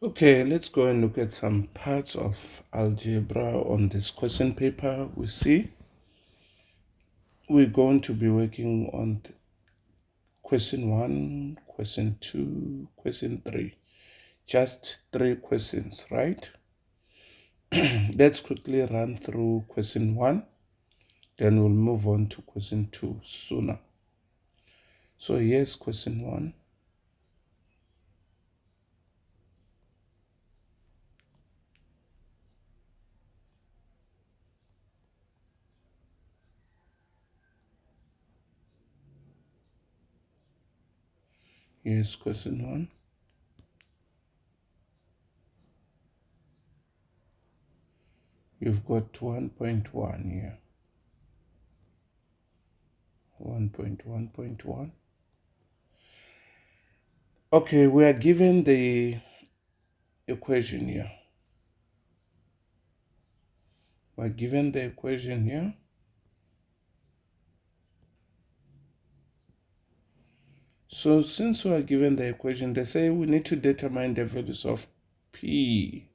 Okay, let's go and look at some parts of algebra on this question paper. We see we're going to be working on question 1, question 2, question 3. Just 3 questions, right? Let's quickly run through question 1, then we'll move on to question 2 sooner. So here's question 1. Here's question 1. You've got 1.1 here. 1.1.1. Okay, we are given the equation here. We're given the equation here. So since we are given the equation, they say we need to determine the values of P,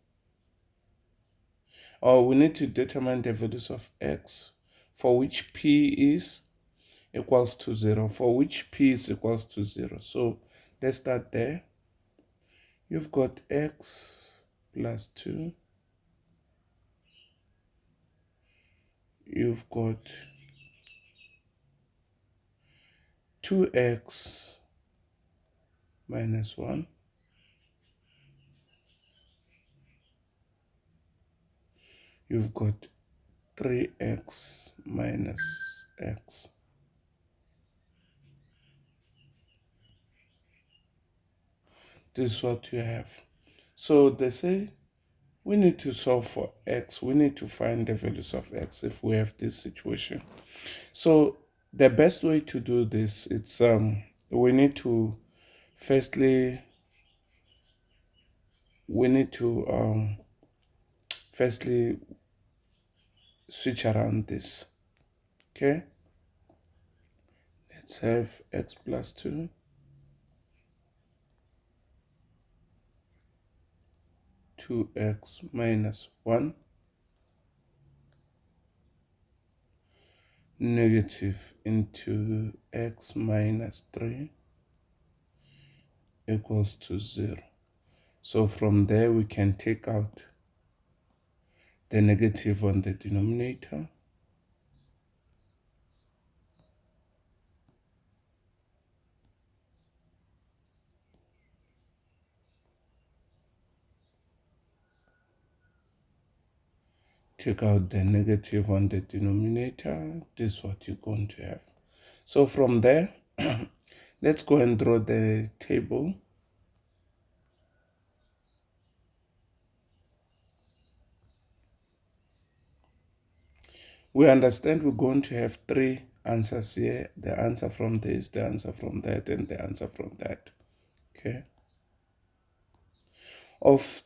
or we need to determine the values of X for which P is equals to 0, for which P is equals to 0. So let's start there. You've got X plus 2. You've got 2x minus 1. You've got 3x minus x. This is what you have. So they say we need to solve for x. We need to find the values of x if we have this situation. So the best way to do this, it's we need to firstly switch around this. Okay, let's have x plus 2 2x minus 1 negative into x minus 3 equals to 0. So from there we can take out the negative on the denominator. Take out the negative on the denominator. This is what you're going to have. So from there, let's go and draw the table. We understand we're going to have 3 answers here. The answer from this, the answer from that, and the answer from that. Okay. Of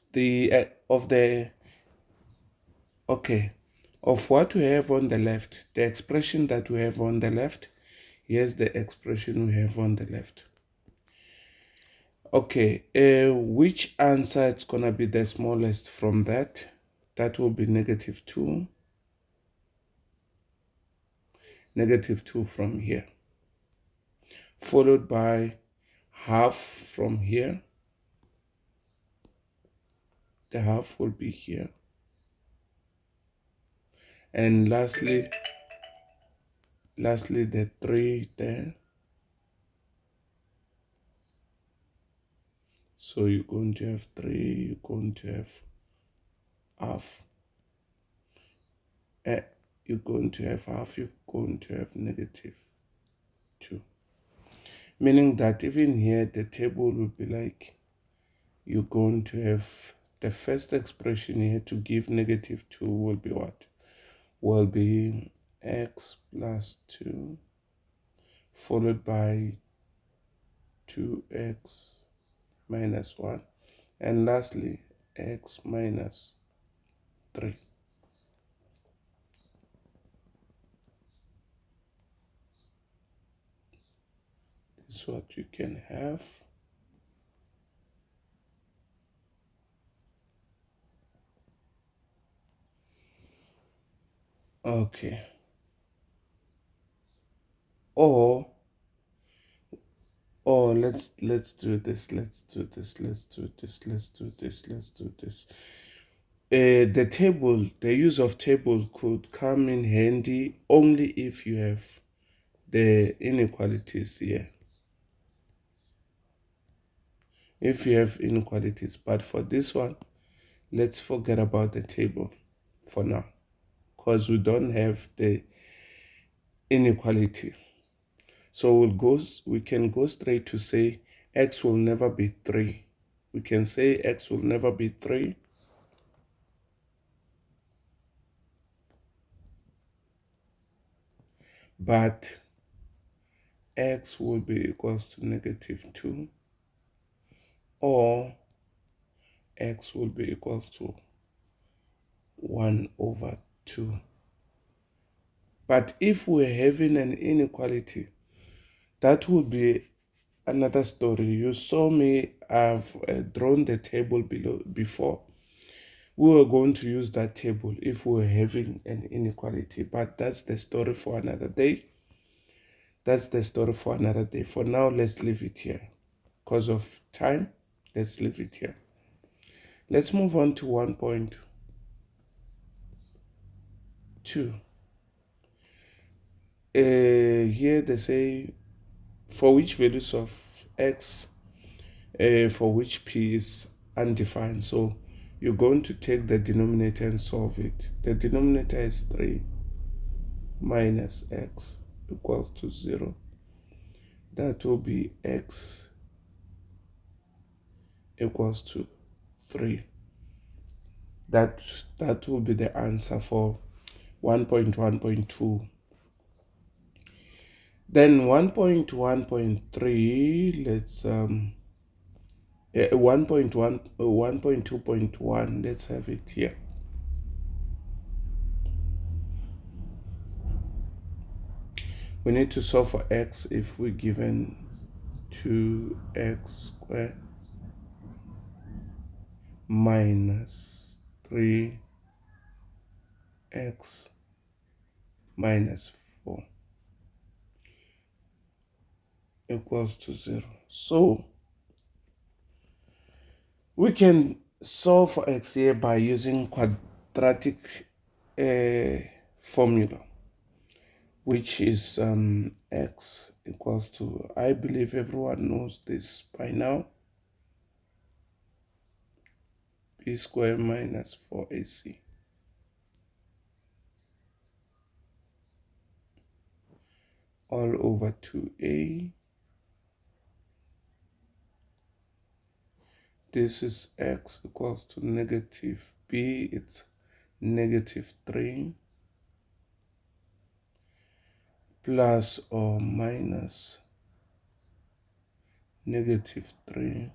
what we have on the left, the expression that we have on the left, here's the expression we have on the left. Okay, which answer it's gonna be the smallest from that? That will be negative 2. Negative 2 from here. Followed by half from here. The half will be here. And lastly the 3 there. So you're going to have 3, you're going to have half. You're going to have half, you're going to have negative 2. Meaning that even here, the table will be like, you're going to have the first expression here to give negative 2 will be what? Will be x plus 2 followed by 2x minus 1. And lastly, x minus 3. This is what you can have. Okay. Or let's do this. The use of table could come in handy only if you have the inequalities here. If you have inequalities, but for this one, let's forget about the table for now, because we don't have the inequality. So we can go straight to say x will never be 3. We can say x will never be 3. But x will be equals to -2, or x will be equals to 1/2. But if we're having an inequality, that would be another story. You saw me, I've drawn the table below before. We were going to use that table if we were having an inequality, but that's the story for another day. For now, let's leave it here. Because of time, let's leave it here. Let's move on to 1.2. Here they say for which values of x, for which p is undefined. So you're going to take the denominator and solve it. The denominator is 3 minus x equals to 0. That will be x equals to 3. That will be the answer for 1.1.2. Then 1.1.3, let's 1.2.1, let's have it here. We need to solve for x if we're given 2x squared minus 3x minus 4 equals to 0. So we can solve for x here by using quadratic formula, which is x equals to, I believe everyone knows this by now, b squared minus 4ac all over 2a. This is x equals to negative b, it's -3 plus or minus -3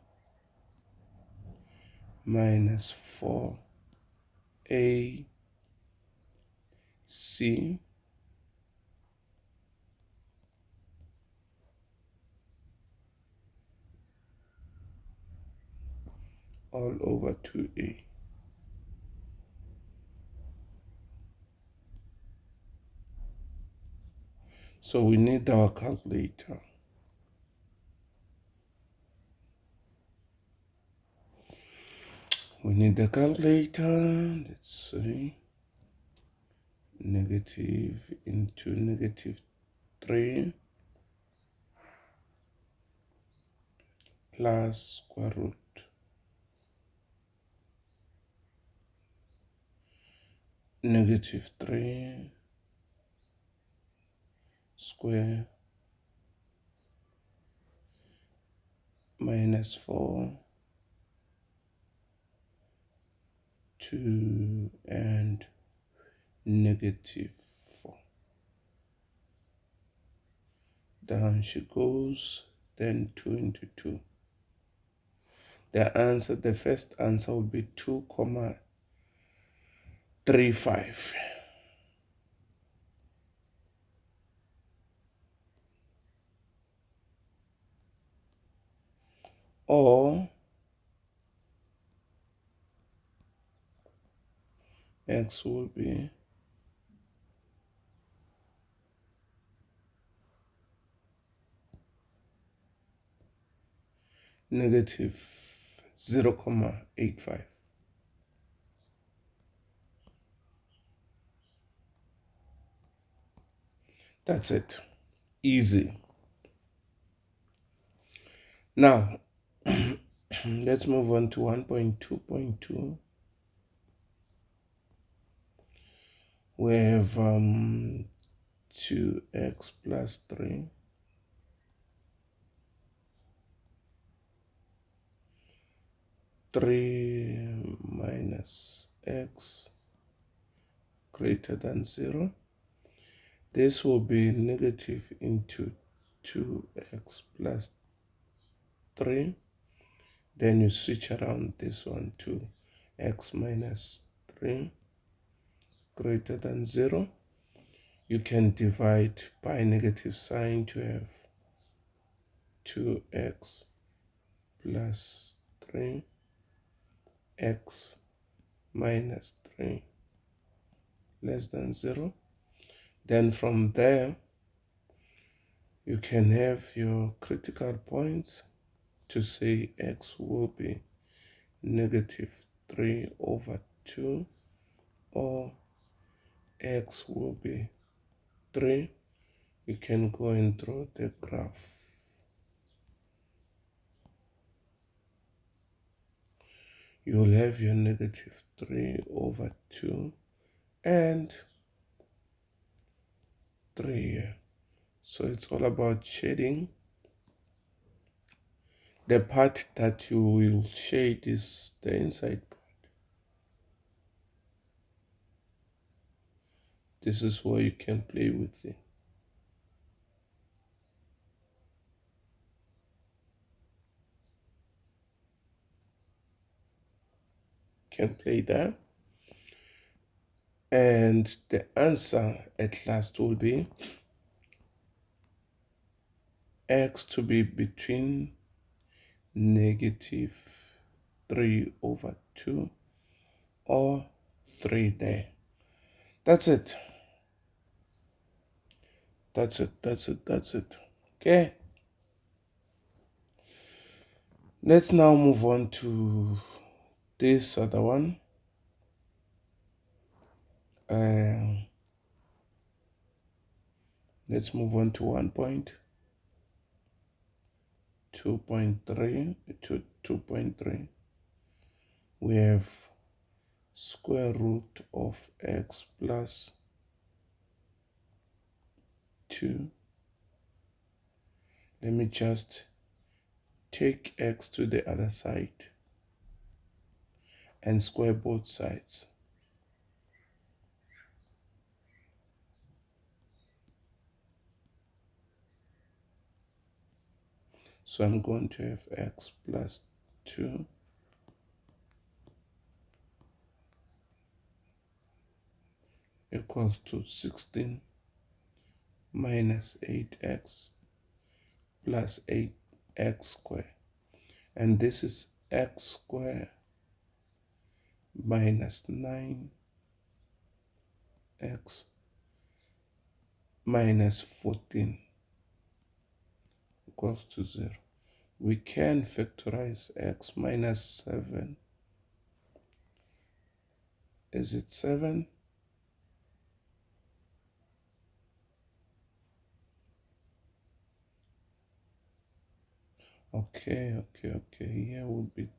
minus 4ac all over 2a. So we need our calculator. We need the calculator. Let's see. Negative into -3 plus square root -3 square minus 4 2 and -4. Down she goes. Then 2 into 2. The first answer will be 2,35. Or x will be negative 0,85. That's it. Easy. Now, let's move on to 1.2.2. We have 2x plus 3 3 minus x greater than 0. This will be negative into 2x plus 3. Then you switch around this one to x minus 3 greater than 0. You can divide by negative sign to have 2x plus 3 x minus 3 less than 0. Then from there, you can have your critical points to say x will be negative 3 over 2 or x will be 3. You can go and draw the graph. You will have your negative 3 over 2 and 3 here. So it's all about shading. The part that you will shade is the inside part. This is where you can play with it. Can play there. And the answer at last will be x to be between negative 3 over 2 or 3 there. That's it. That's it. Okay. Let's now move on to this other one. Let's move on to 1.2.3 to 2.3. We have square root of x plus 2. Let me just take x to the other side and square both sides. So I'm going to have x plus 2 equals to 16 minus 8x plus 8x squared. And this is x squared minus 9x minus 14 equals to 0. We can factorize x minus 7. Is it 7? Okay. Here will be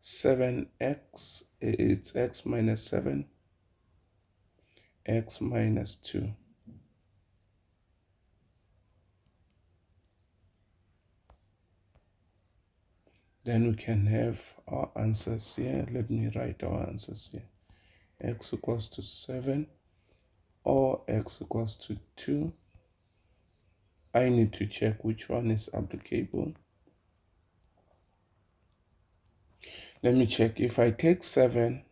7x. It's x minus 7. X minus 2. Then we can have our answers here. Let me write our answers here. X equals to 7 or x equals to 2. I need to check which one is applicable. Let me check. If I take 7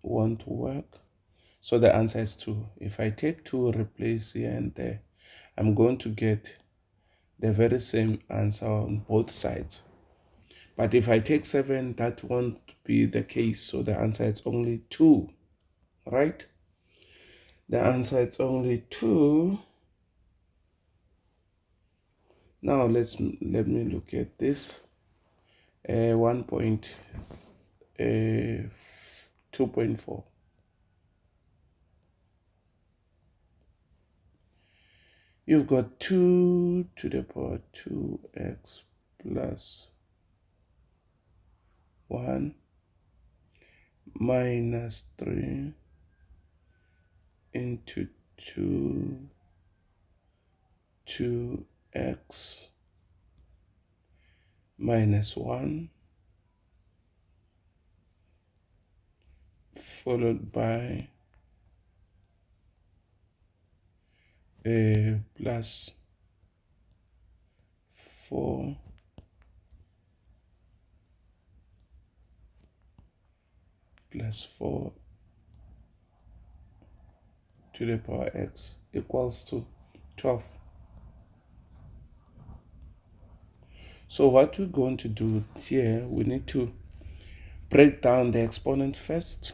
won't work. So the answer is 2. If I take 2, replace here and there, I'm going to get the very same answer on both sides. But if I take 7, that won't be the case. So the answer is only 2, right? The answer is only 2. Now let me look at this. 2.4. You've got 2 to the power 2x plus 1 minus 3 into 2x minus 1 followed by plus 4 plus 4 to the power x equals to 12. So what we're going to do here, we need to break down the exponent first.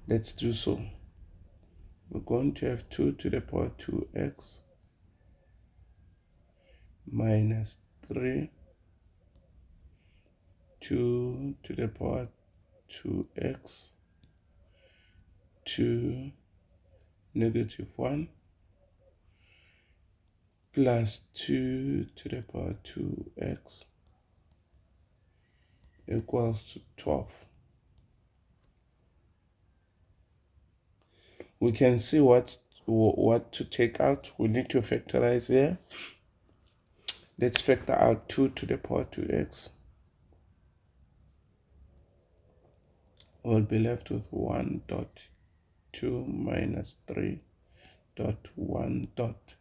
Let's do so. We're going to have 2 to the power 2x minus 3, 2 to the power 2x, 2 negative 1 plus 2 to the power 2x equals to 12. We can see what to take out. We need to factorize here. Let's factor out 2 to the power 2x. We'll be left with 1 dot 2 minus 3 dot 1 dot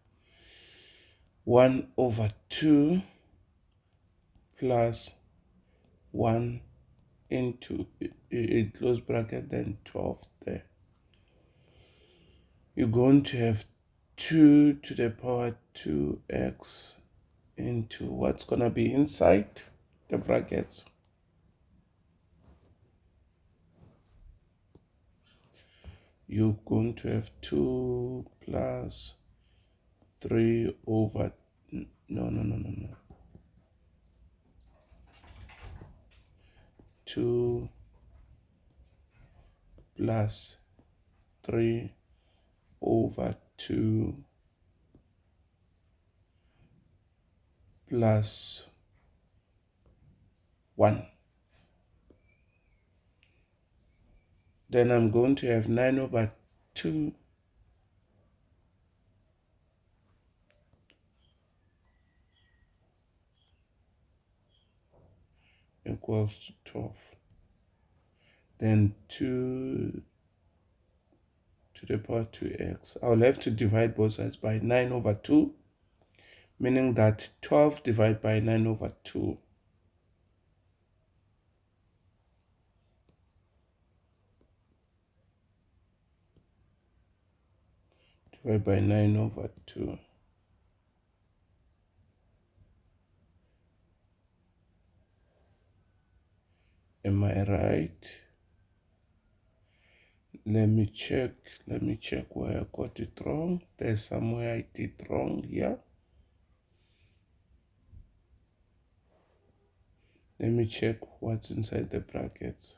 1 over 2 plus 1 into a close bracket, then 12 there. You're going to have 2 to the power 2x into what's going to be inside the brackets. You're going to have 2 plus 3 over, no. 2 plus 3 over 2 plus 1. Then I'm going to have 9 over 2 equals to 12. Then 2 to the power 2x. I'll have to divide both sides by 9 over 2, meaning that 12 divided by 9 over 2. Divided by 9 over 2. Am I right? Let me check where I got it wrong. There's somewhere I did wrong here. Let me check what's inside the brackets.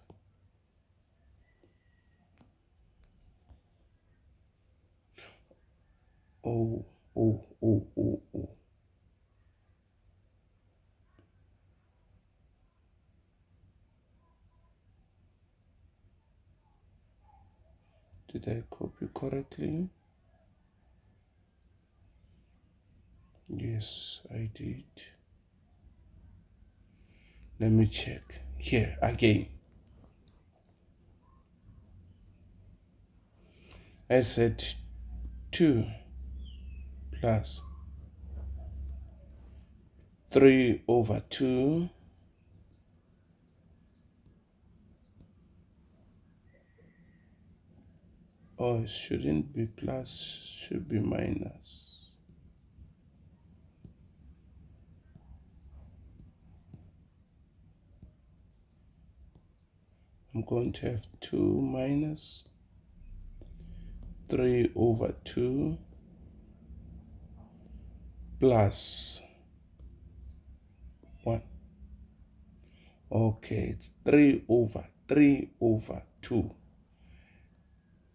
Oh. Did I copy correctly? Yes, I did. Let me check here again. I said 2 plus 3 over 2 it shouldn't be plus, should be minus. I'm going to have 2 minus 3 over 2 plus 1. Okay, it's 3 over 2.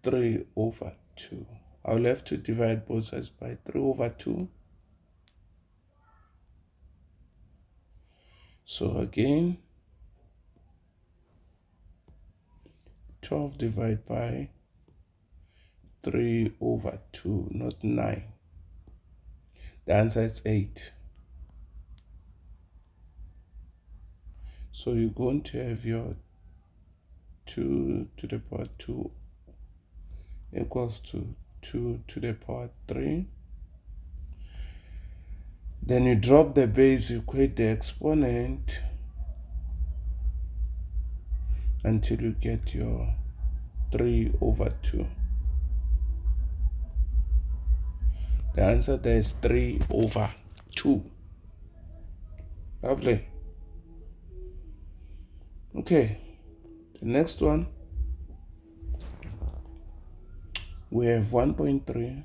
3 over 2. I'll have to divide both sides by 3 over 2. So again, 12 divided by 3 over 2, not 9. The answer is 8. So you're going to have your 2 to the power 2 equals to 2 to the power 3. Then you drop the base, you equate the exponent until you get your 3 over 2. The answer there is 3 over 2. Lovely. Okay, the next one, we have 1.3,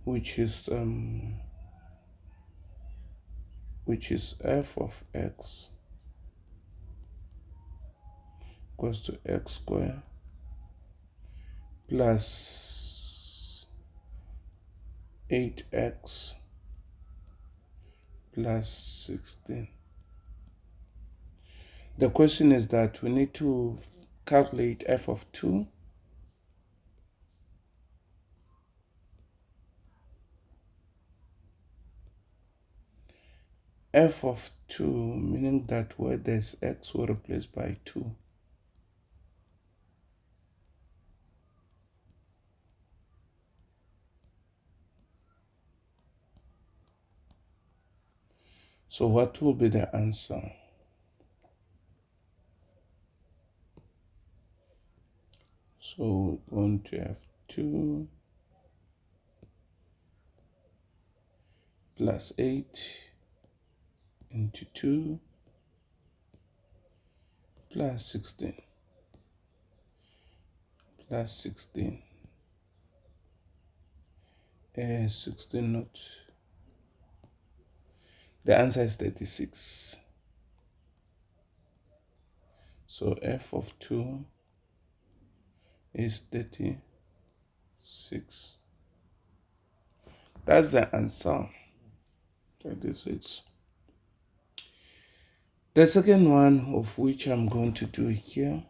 which is f of x equals to x squared plus 8x plus 16. The question is that we need to calculate f of 2. F of 2, meaning that where there's x, we'll replace by 2. So what will be the answer? So we're going to have 2 plus 8 into 2 plus 16 plus 16. 16 not. The answer is 36. So f of 2 is 36. That's the answer. 36. The second one, of which I'm going to do here,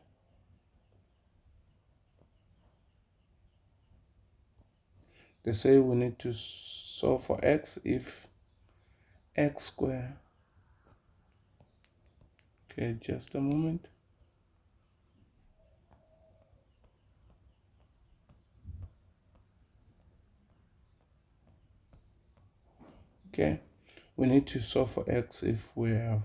they say we need to solve for x if x squared. Okay, just a moment. Okay, we need to solve for x if we have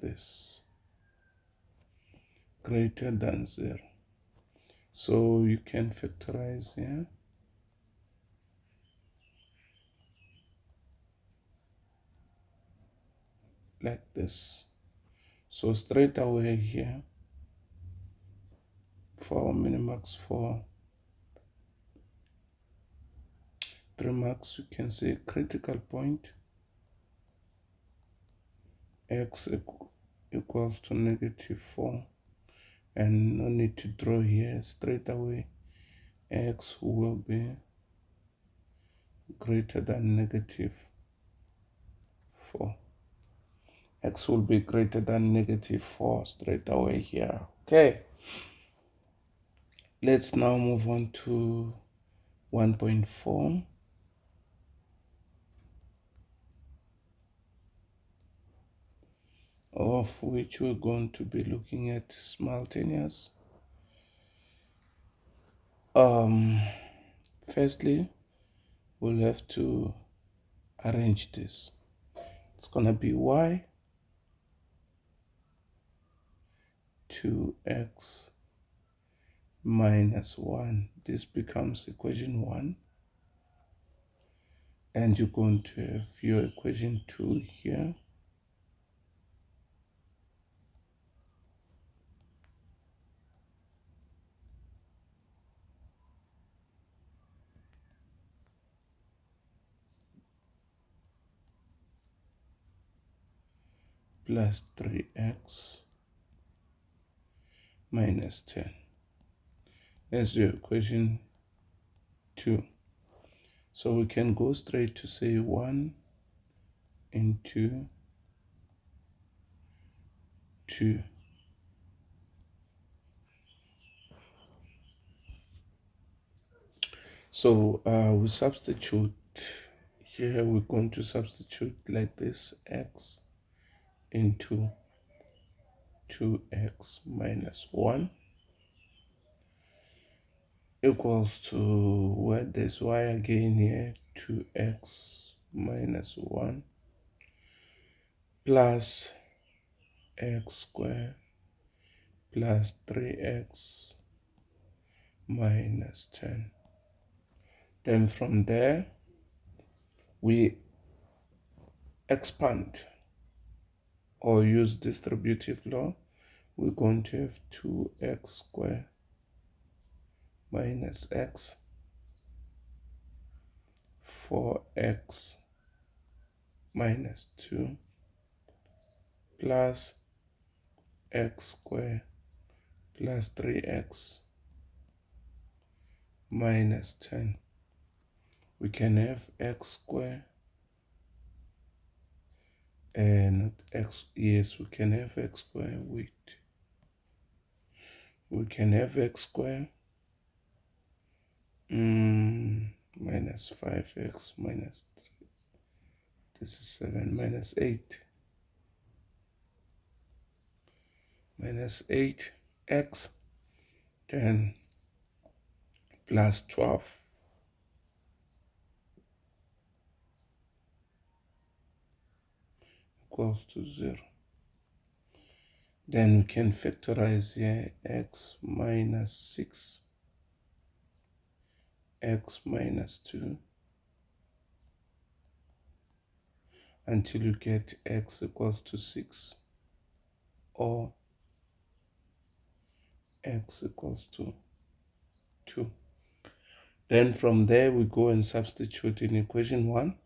this greater than 0. So you can factorize here. Like this. So straight away here, for minimax, for 3 marks, you can say critical point x equals to -4, and no need to draw here. Straight away x will be greater than -4. X will be greater than -4 straight away here. Okay, let's now move on to 1.4. of which we're going to be looking at simultaneous. Firstly, we'll have to arrange this. It's gonna be y 2x minus 1. This becomes equation 1. And you're going to have your equation 2 here. Plus 3x minus 10. That's your equation 2. So we can go straight to say 1 into 2. So we substitute here. We're going to substitute like this: x into 2x minus 1 equals to, where there's y again here, 2x minus 1 plus x squared plus 3x minus 10. Then from there we expand or use distributive law. We're going to have 2x squared minus x, 4x minus 2 plus x squared plus 3x minus 10. We can have x squared and not x. Yes, we can have x squared. Wait, we can have x squared minus 5x minus 3. This is 7 minus 8 minus 8x, then plus 12 equals to 0. Then we can factorize here: x minus 6, x minus 2, until you get x equals to 6, or x equals to 2. Then from there we go and substitute in equation 1.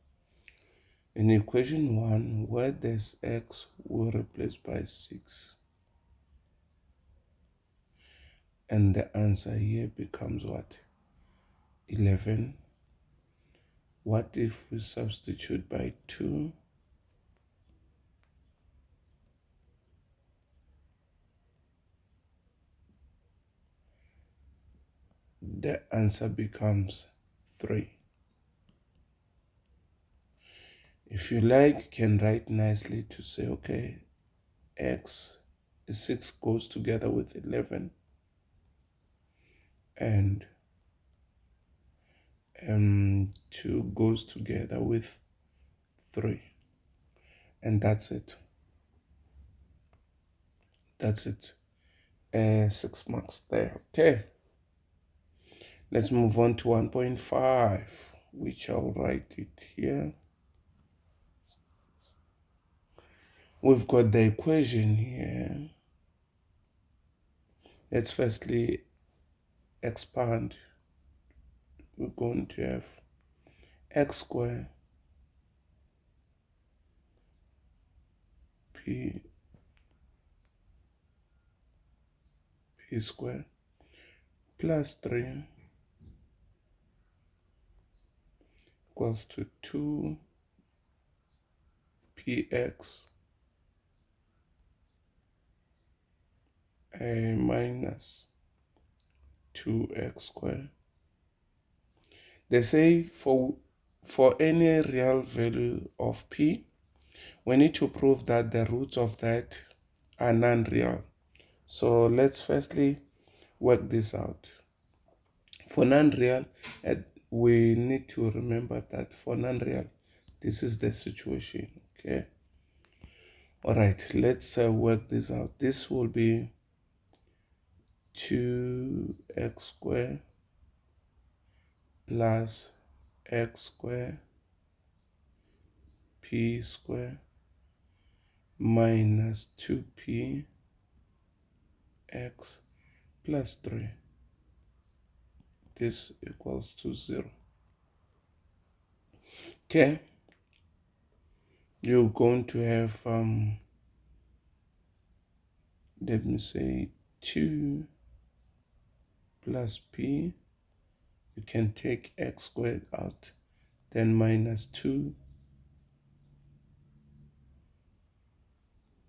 In equation 1, where there's x, we'll replace by 6. And the answer here becomes what? 11. What if we substitute by 2? The answer becomes 3. If you like, you can write nicely to say, okay, x is 6 goes together with 11, and 2 goes together with 3, and that's it. That's it. 6 marks there. Okay, let's move on to 1.5, which I'll write it here. We've got the equation here. Let's firstly expand. We're going to have x squared p squared plus 3 equals to 2px minus 2x squared. They say for any real value of p, we need to prove that the roots of that are non-real. So let's firstly work this out. For non-real, we need to remember that for non-real, this is the situation. Okay. All right, let's work this out. This will be 2x squared plus x squared p squared minus 2p x plus 3. This equals to 0. Okay, you're going to have let me say 2 plus p. You can take x squared out, then minus 2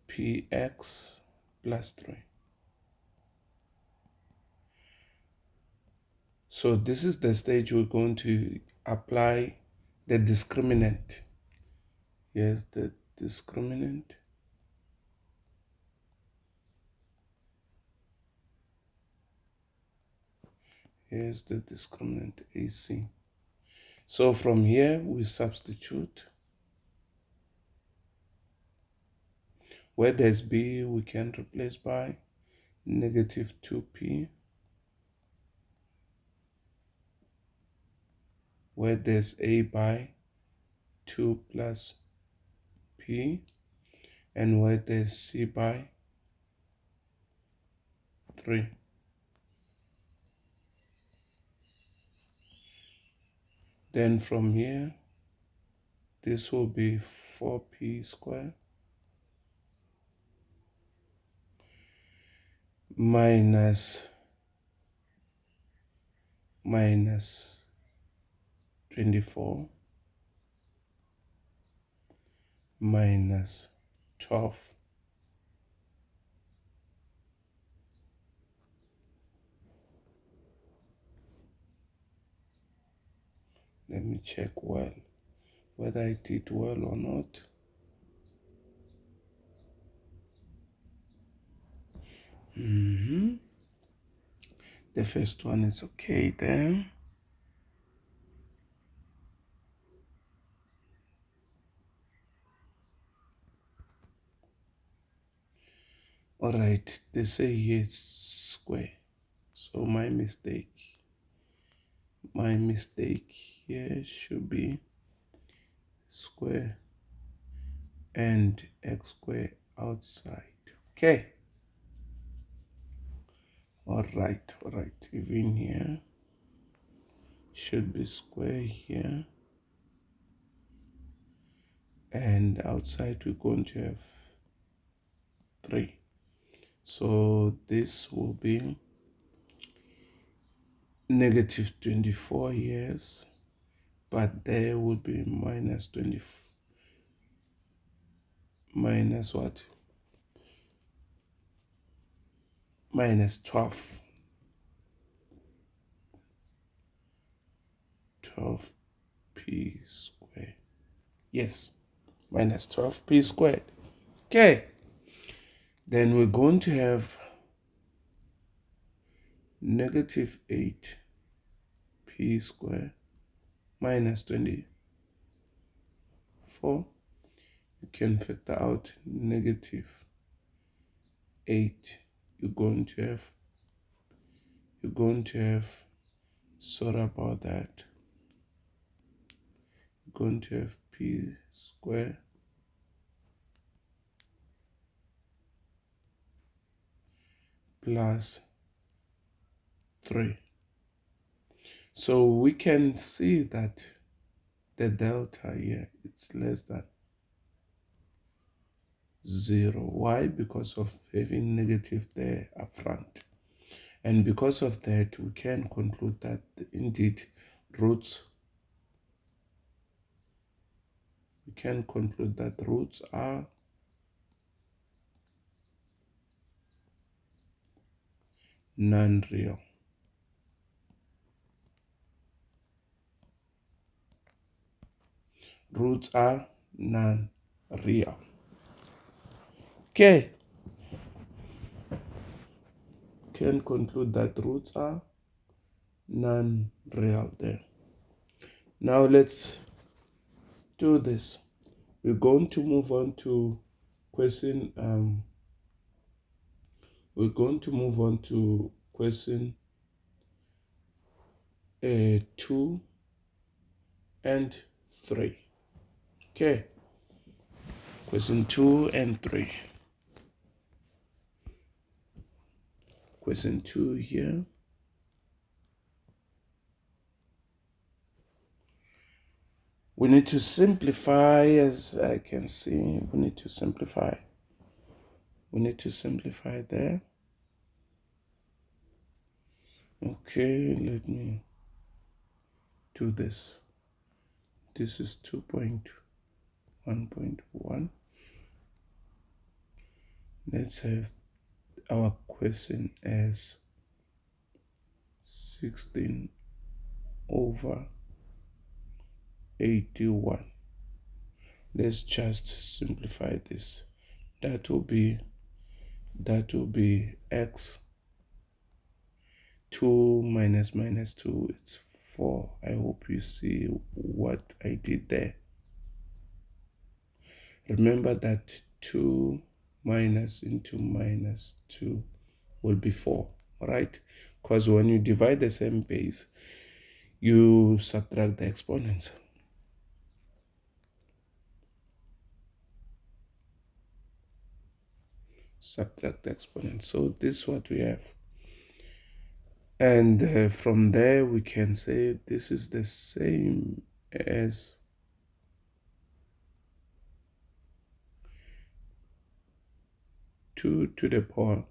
px plus 3. So this is the stage we're going to apply the discriminant. Here's the discriminant. Here's the discriminant AC. So from here we substitute. Where there's b, we can replace by negative 2p. Where there's a, by 2 plus p. And where there's c, by 3. Then from here, this will be 4p squared minus 24 minus 12. Let me check well whether I did well or not. The first one is okay there. All right, they say here it's square. So my mistake here should be square and x square outside. Okay. All right. Even here should be square here. And outside we're going to have 3. So this will be negative 24 years, but there will be minus 20, minus what? Minus 12. 12p squared. Yes, minus 12p squared. Okay. Then we're going to have negative 8p squared minus 24. You can factor out negative 8. You're going to have, sorry about that. You're going to have p squared plus 3. So we can see that the delta here, it's less than 0. Why? Because of having negative there up front. And because of that, we can conclude that indeed roots are non-real. Roots are non-real. Okay. Can conclude that roots are non-real there. Now let's do this. We're going to move on to question. We're going to move on to question 2 and 3. Okay, question 2 and 3. Question 2 here. We need to simplify, as I can see. We need to simplify. We need to simplify there. Okay, let me do this. This is 2.1.1. Let's have our question as 16 over 81. Let's just simplify this. That will be x. 2 minus 2, it's 4. I hope you see what I did there. Remember that 2 minus into minus 2 will be 4, right? Because when you divide the same base, you subtract the exponents. Subtract the exponents. So this is what we have. And from there, we can say this is the same as 2 to the power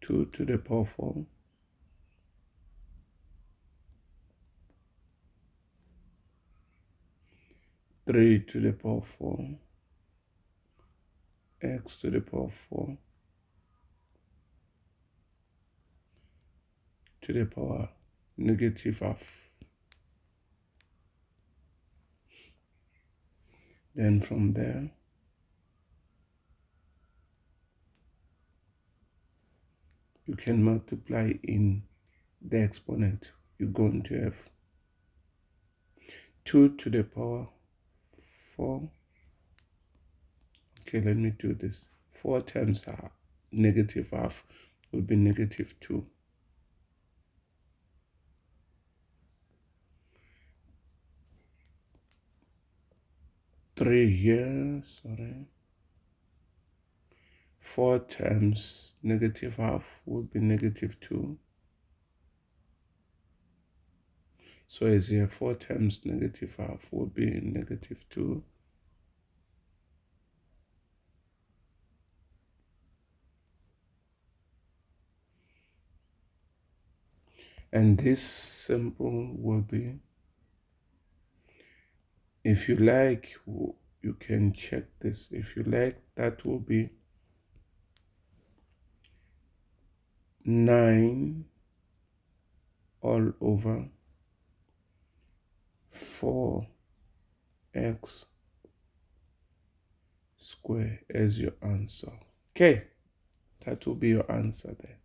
4, 3 to the power 4, x to the power 4 to the power negative half. Then from there, you can multiply in the exponent. You're going to have 2 to the power 4. Okay, let me do this. 4 times negative half will be negative 2. 3 here, sorry. 4 times negative half would be negative 2. So as here, 4 times negative half would be negative 2. And this simple will be, if you like, you can check this. If you like, that will be 9 all over 4x square as your answer. Okay, that will be your answer there.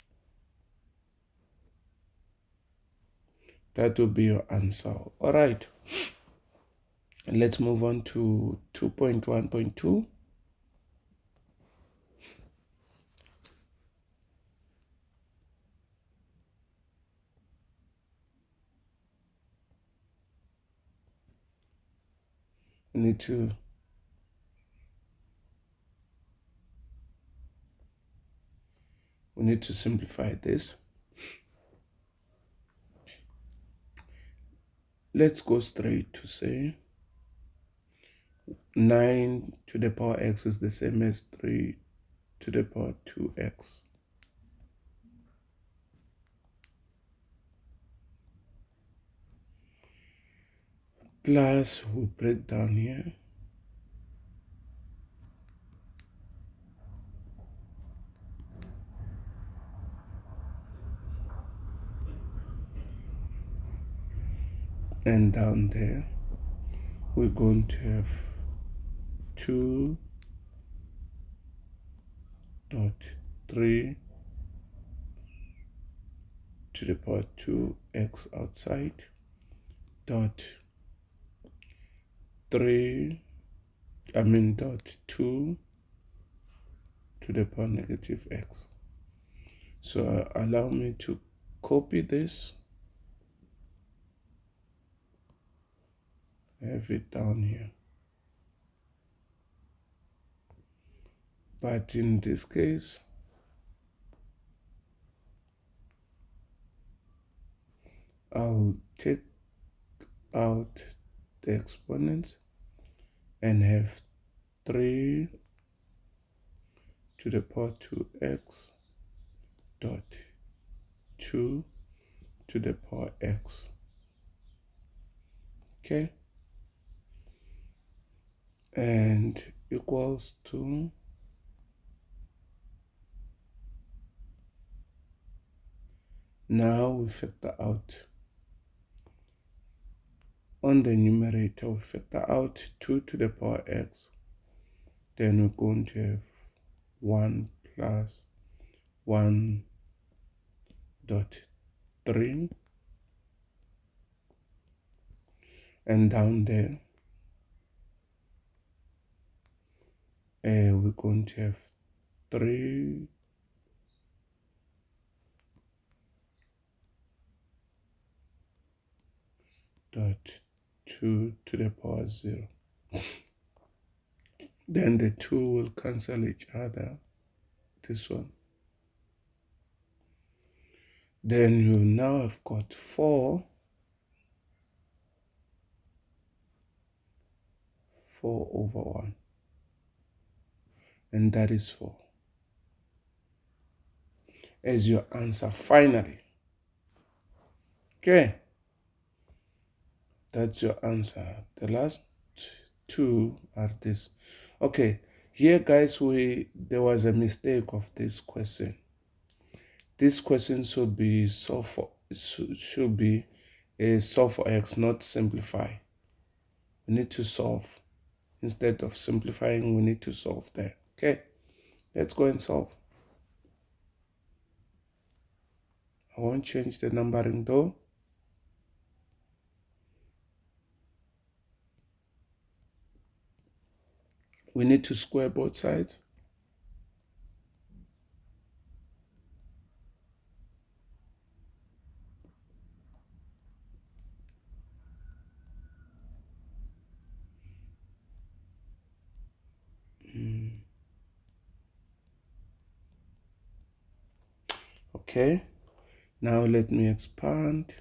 That will be your answer. All right. Let's move on to 2.1.2. We need to simplify this. Let's go straight to say 9 to the power x is the same as 3 to the power 2x. Plus, we break down here. And down there, we're going to have 2.3 to the power 2x outside, dot 2 to the power negative x. So allow me to copy this, have it down here. But in this case, I'll take out the exponents and have 3 to the power 2x dot 2 to the power x. Okay, and equals to now we factor out on the numerator, we factor out 2 to the power x, then we're going to have 1 plus 1 dot 3, and down there we're going to have 3 dot 2 to the power 0. Then the 2 will cancel each other, this one. Then you now have got 4 over 1, and that is 4 as your answer finally. Okay, that's your answer. The last 2 are this. Okay, here guys, there was a mistake of this question. This question should be solve for x, not simplify. We need to solve. Instead of simplifying, we need to solve there. Okay, let's go and solve. I won't change the numbering though. We need to square both sides. Okay, now let me expand.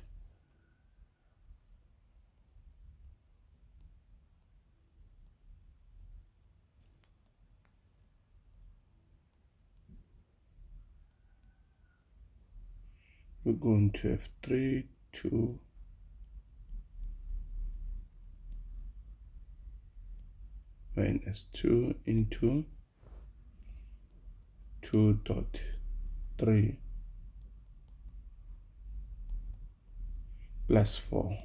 We're going to have 3, 2, minus 2 into 2 dot 3 plus 4.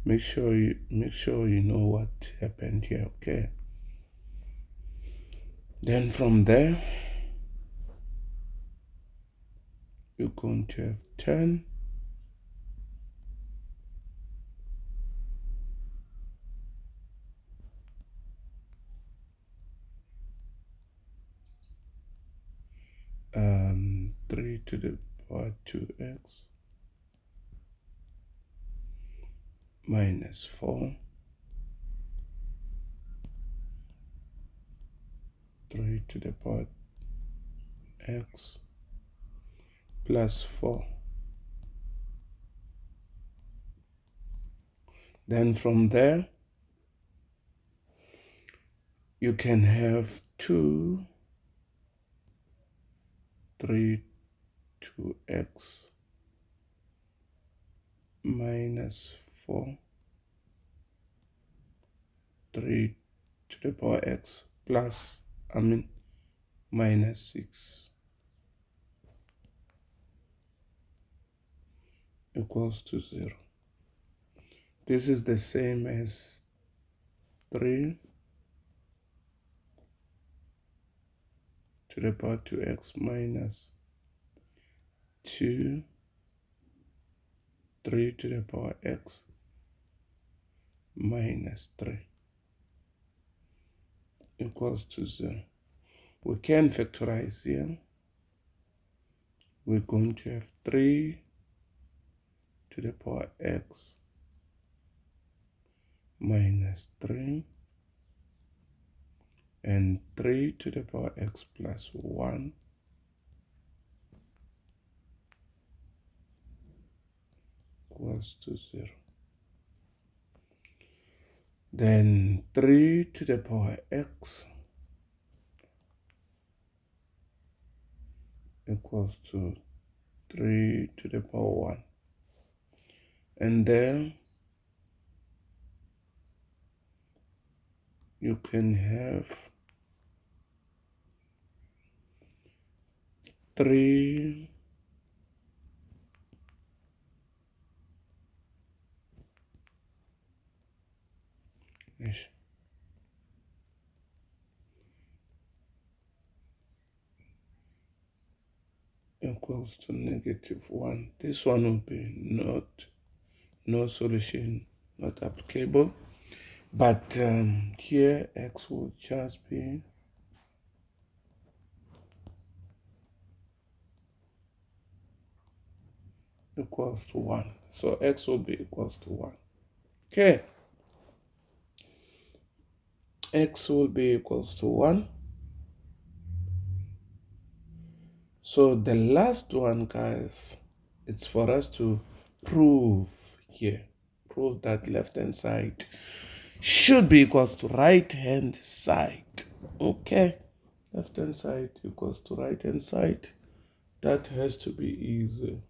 Make sure you know what happened here. Okay, then from there you're going to have 10 3 to the power 2x minus 4, 3 to the power x plus 4. Then from there you can have 2, 3 to x minus 4, 3 to the power x plus, minus 6 equals to 0. This is the same as 3 to the power 2x minus 2, 3 to the power x minus 3 equals to 0. We can factorize here. We're going to have 3 to the power x minus 3 and 3 to the power x plus 1 equals to 0. Then 3 to the power x equals to 3 to the power 1. And then you can have 3 equals to -1. This one will be no solution, not applicable. But here x will just be equals to 1. So x will be equals to 1. Okay. X will be equals to 1. So the last one, guys, it's for us to prove here. Prove that left-hand side should be equals to right-hand side. Okay. Left-hand side equals to right-hand side. That has to be easy.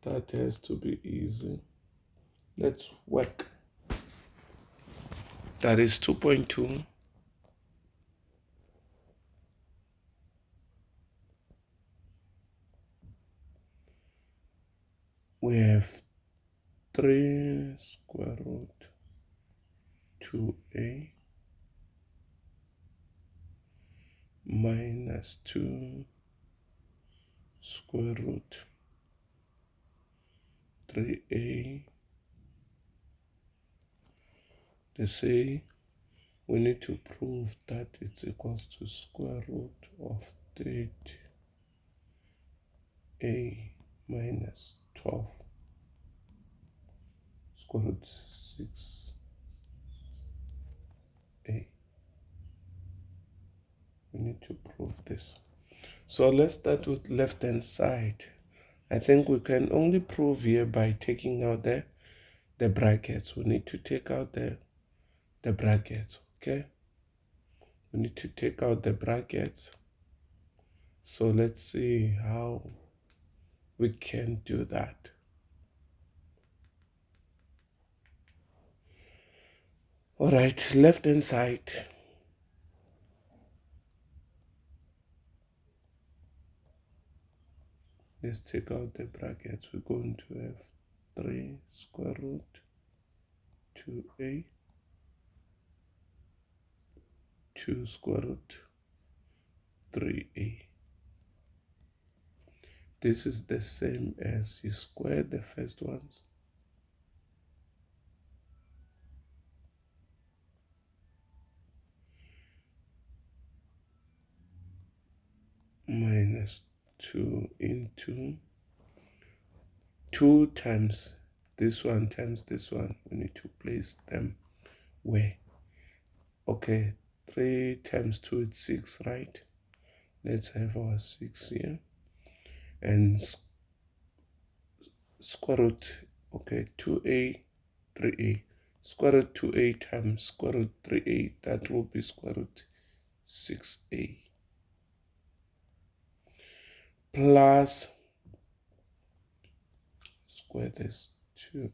That has to be easy. Let's work. That is 2.2. We have 3 square root 2a minus 2 square root 3a. They say we need to prove that it's equals to square root of 30a minus 12 square root 6a. We need to prove this. So let's start with left hand side. I think we can only prove here by taking out the brackets. We need to take out the brackets, okay? We need to take out the brackets. So let's see how we can do that. All right, left hand side. Let's take out the brackets. We're going to have 3 square root 2a, 2 square root 3a. This is the same as you square the first ones. Minus 2 into 2 times this one times this one. We need to place them where? Okay, 3 times 2 is 6, right? Let's have our 6 here. And square root, okay, 2a, 3a. Square root 2a times square root 3a, that will be square root 6a. Plus, square this 2,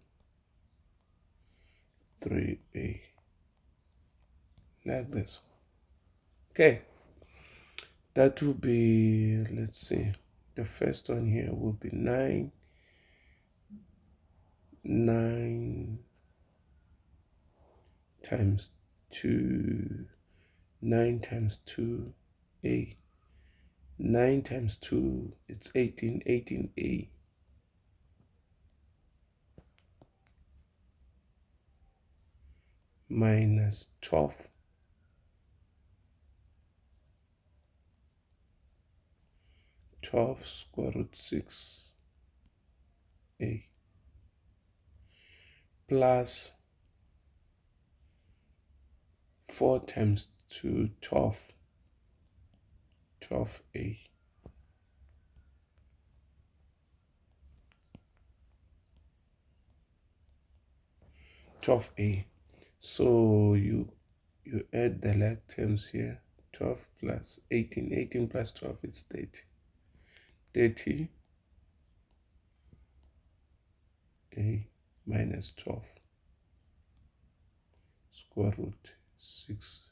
3a. Like this. Okay. That will be, let's see, the first one here will be 9 times 2, 9 times 2a. 9 times 2, it's 18, 18a. Minus 12. 12 square root 6a plus 4 times 2, 12, 12a. 12a. So you add the like terms here. 12 plus 18. 18 plus 12 is 30. 30 a minus 12 square root 6a.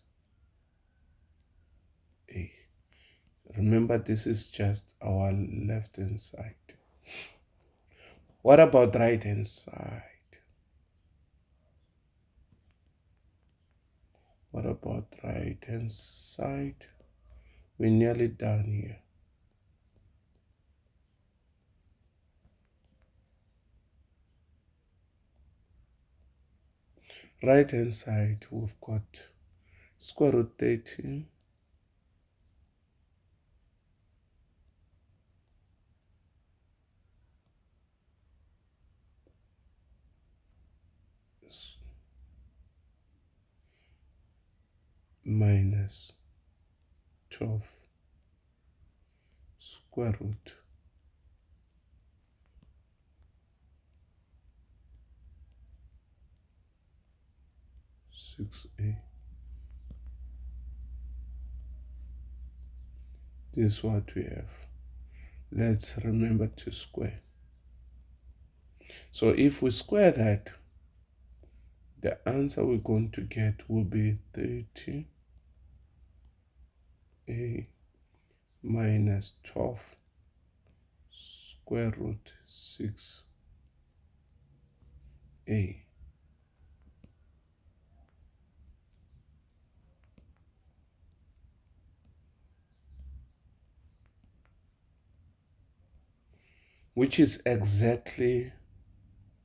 Remember, this is just our left hand side. What about right hand side? What about right hand side? We're nearly done here. Right hand side, we've got square root 30 minus 12 square root 6a. This is what we have. Let's remember to square. So if we square that, the answer we're going to get will be 30a minus 12 square root 6a. Which is exactly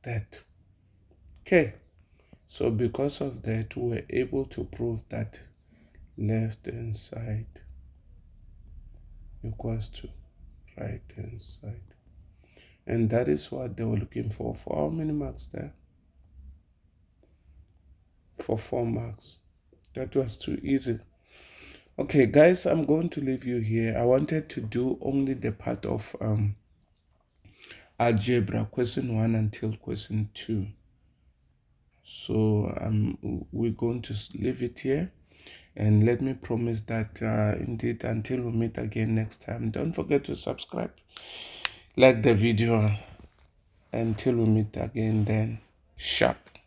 that. Okay, so because of that, we're able to prove that left hand side equals to right hand side. And that is what they were looking for. For how many marks there? For 4 marks. That was too easy. Okay, guys, I'm going to leave you here. I wanted to do only the part of algebra, question 1 until question 2. So we're going to leave it here. And let me promise that indeed, until we meet again next time, don't forget to subscribe, like the video. Until we meet again, then sharp.